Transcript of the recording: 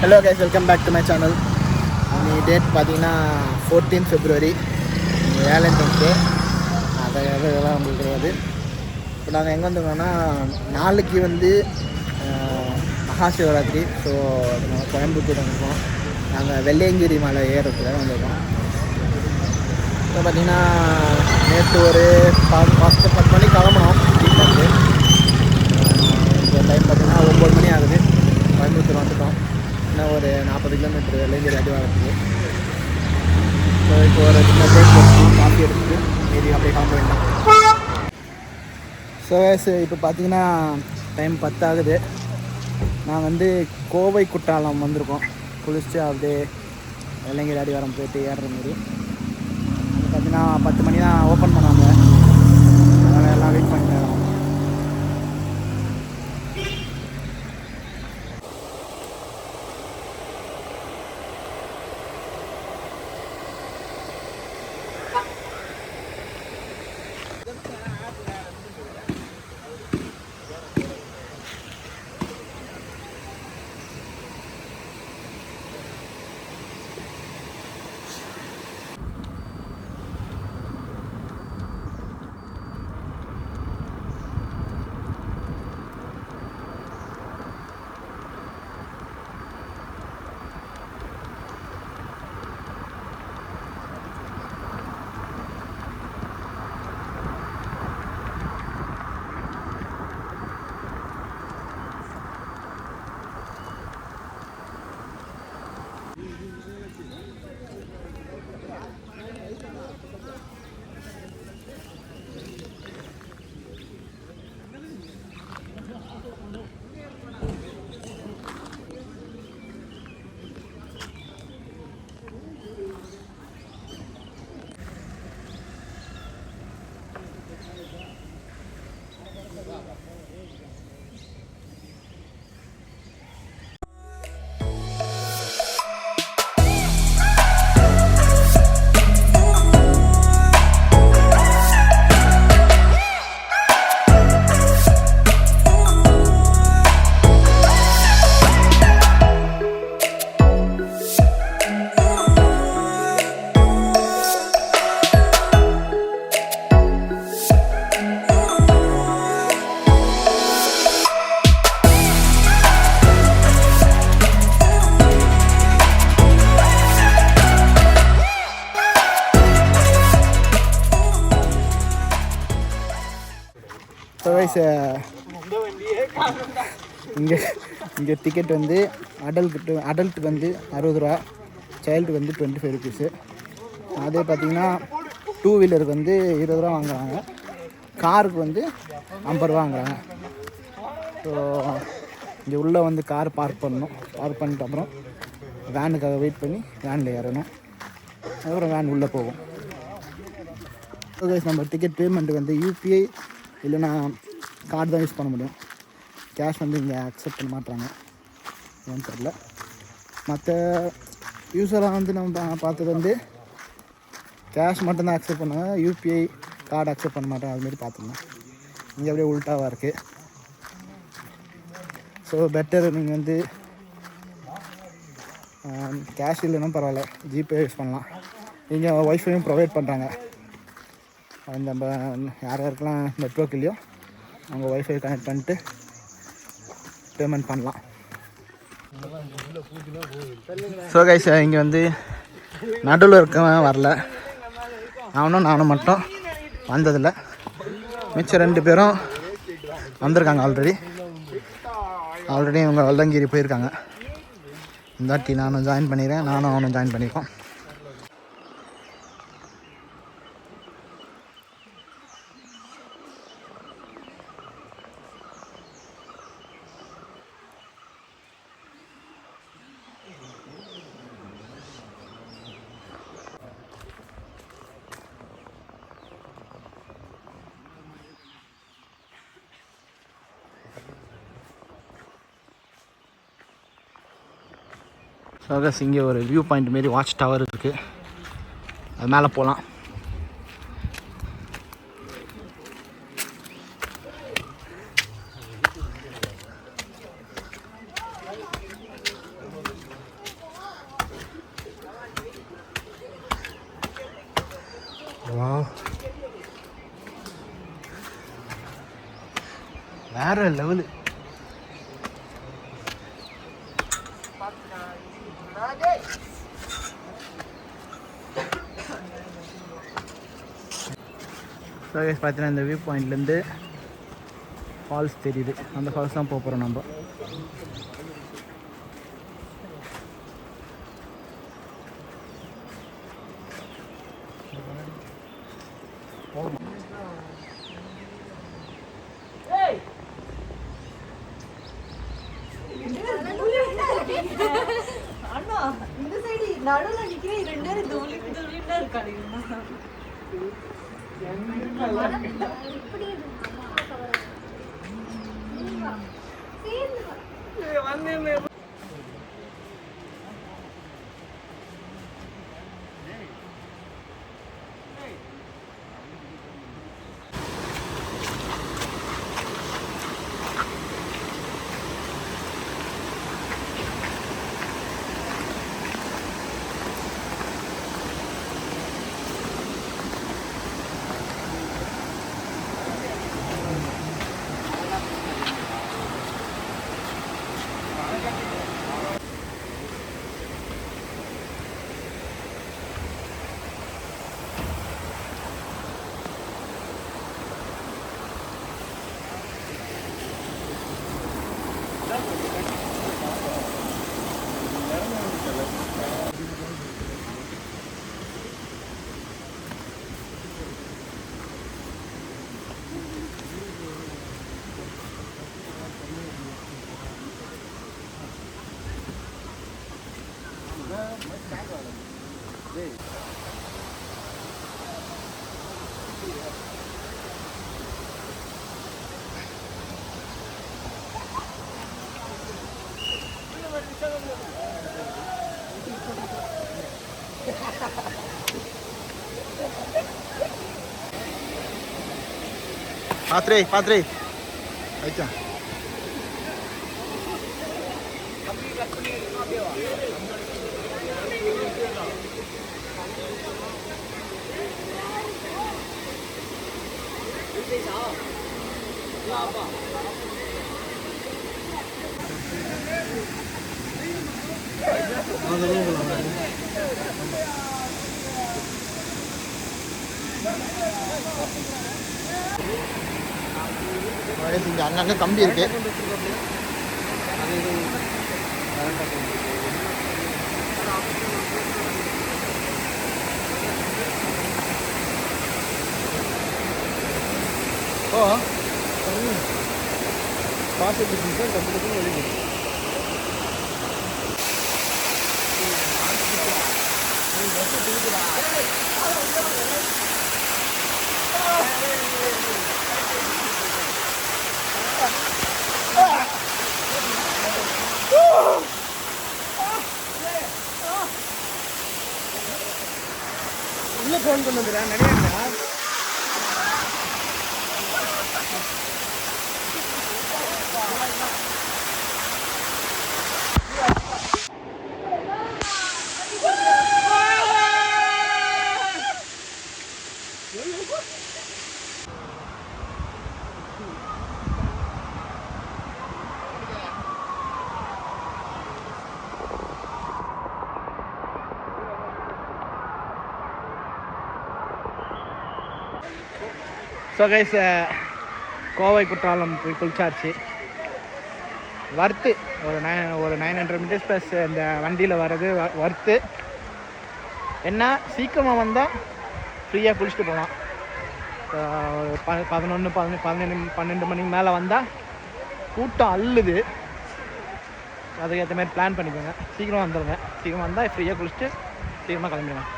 Hello guys, welcome back to my channel. இன்னைக்கு date பார்த்தீங்கன்னா 14 February, Valentine's டே. அதெல்லாம் உங்களுக்கு கிடையாது. இப்போ நாங்கள் எங்கே வந்துருக்கோம்னா, நாளைக்கு வந்து மகா சிவராத்திரி. ஸோ நாங்கள் கோயம்புத்தூர் வந்துருக்கோம். நாங்கள் வெள்ளையங்கிரி மலை ஏறத்தில் வந்திருக்கோம். இப்போ பார்த்தீங்கன்னா நேற்று ஒரு 10 மணிக்கு கிளம்பணும் வீட்டிலேருந்து. இந்த டைம் பார்த்தீங்கன்னா 9 மணி ஆகுது. கோயம்புத்தூர் வந்துட்டோம். இன்னும் ஒரு 40 கிலோமீட்டர் வெள்ளையங்கிரி அடிவாரத்துக்கு. ஸோ இப்போ ஒரு சின்ன பிரேக் எடுத்து காஃபி எடுத்துட்டு மீதி அப்படியே கிளம்ப வேண்டாம். ஸோ இப்போ பார்த்தீங்கன்னா டைம் 10 ஆகுது. நான் வந்து கோவை குற்றாலம் வந்திருக்கோம். குளிச்சுட்டு அப்படியே வெள்ளையங்கிரி அடிவாரம் போயிட்டு ஏறுற மாரி. பார்த்தீங்கன்னா 10 மணி தான் ஓப்பன் பண்ணாங்க. அதனால் எல்லாம் வெயிட் பண்ணிட்டேன். இங்கே டிக்கெட் வந்து அடல்ட்டுக்கு வந்து 60 ரூபா, சைல்டுக்கு வந்து 25 ருபீஸு. அதே பார்த்திங்கன்னா 2 வீலருக்கு வந்து 20 ரூபா வாங்குறாங்க, காருக்கு வந்து 50 ரூபா வாங்குறாங்க. ஸோ இங்கே உள்ளே வந்து கார் பார்க் பண்ணணும். பார்க் பண்ணிட்டு அப்புறம் வேனுக்காக வெயிட் பண்ணி வேனில் ஏறணும். அதுக்கப்புறம் வேன் உள்ளே போகும். நம்ம டிக்கெட் பேமெண்ட்டு வந்து யூபிஐ இல்லைன்னா கார்டு தான் யூஸ் பண்ண முடியும். கேஷ் வந்து இங்கே அக்செப்ட் பண்ண மாட்டாங்க, ஏன்னு தெரில. மற்ற யூஸராக வந்து நம்ம பார்த்தது வந்து கேஷ் மட்டும்தான் அக்செப்ட் பண்ணுவாங்க, யூபிஐ கார்டு அக்செப்ட் பண்ண மாட்டாங்க. அதுமாரி பார்த்துருந்தோம். இங்கே அப்படியே உல்ட்டாவாக இருக்குது. ஸோ பெட்டர் நீங்கள் வந்து கேஷ் இல்லைன்னா பரவாயில்ல, ஜிபே யூஸ் பண்ணலாம். இங்கே ஒய்ஃபையும் ப்ரொவைட் பண்ணுறாங்க. நம்ம யார் யாருக்கெல்லாம் நெட்ஒர்க் இல்லையோ அவங்க ஒய்ஃபை கனெக்ட் பண்ணிட்டு பேமெண்ட் பண்ணலாம். ஸோ கைஸ், இங்கே வந்து நடுவில் இருக்கவன் வரல, நானும் மட்டும் வந்ததில்லை. மிச்சம் 2 பேரும் வந்திருக்காங்க. ஆல்ரெடி இவங்க வெள்ளையங்கிரி போயிருக்காங்க. இந்த வாட்டி நானும் ஜாயின் பண்ணிக்கிறேன், அவனும் ஜாயின் பண்ணியிருக்கோம். சோகஸ், இங்கே ஒரு வியூ பாயிண்ட் மாரி வாட்ச் டவர் இருக்குது, அது மேலே போகலாம். வேற லெவலு. ஸோ பார்த்தீங்கன்னா இந்த வியூ பாயிண்ட்லேருந்து ஃபால்ஸ் தெரியுது. அந்த ஃபால்ஸ் தான் போகிறோம் நம்ம. அண்ணா இந்த சைடு நடுவில் நிற்கிறேன் 2 நேரம் தூளிட்டா இருக்காது. பாத்ரே ஐயா இங்கே அங்கங்கே கம்பி இருக்கு. ஓ காசு எப்படி கம்பி வெளியே உள்ள ஃபோன் கொண்டு வந்துடுறேன் நிறையா. ஸோ கைஸ் கோவை குற்றாலம் போய் குளிச்சாச்சு. வர்த்து ஒரு 900 மீட்டர்ஸ் ப்ளஸ் இந்த வண்டியில் வர்றது வர்த்து. என்ன சீக்கிரமாக வந்தால் ஃப்ரீயாக குளிச்சுட்டு போகலாம். 11-12 மணிக்கு மேலே வந்தால் கூட்டம் அள்ளுது. அதுக்கேற்ற மாதிரி பிளான் பண்ணிக்கோங்க. சீக்கிரம் வந்துடுங்க. சீக்கிரம் வந்தால் ஃப்ரீயாக குளிச்சுட்டு சீக்கிரமாக கிளம்பிடுவேன்.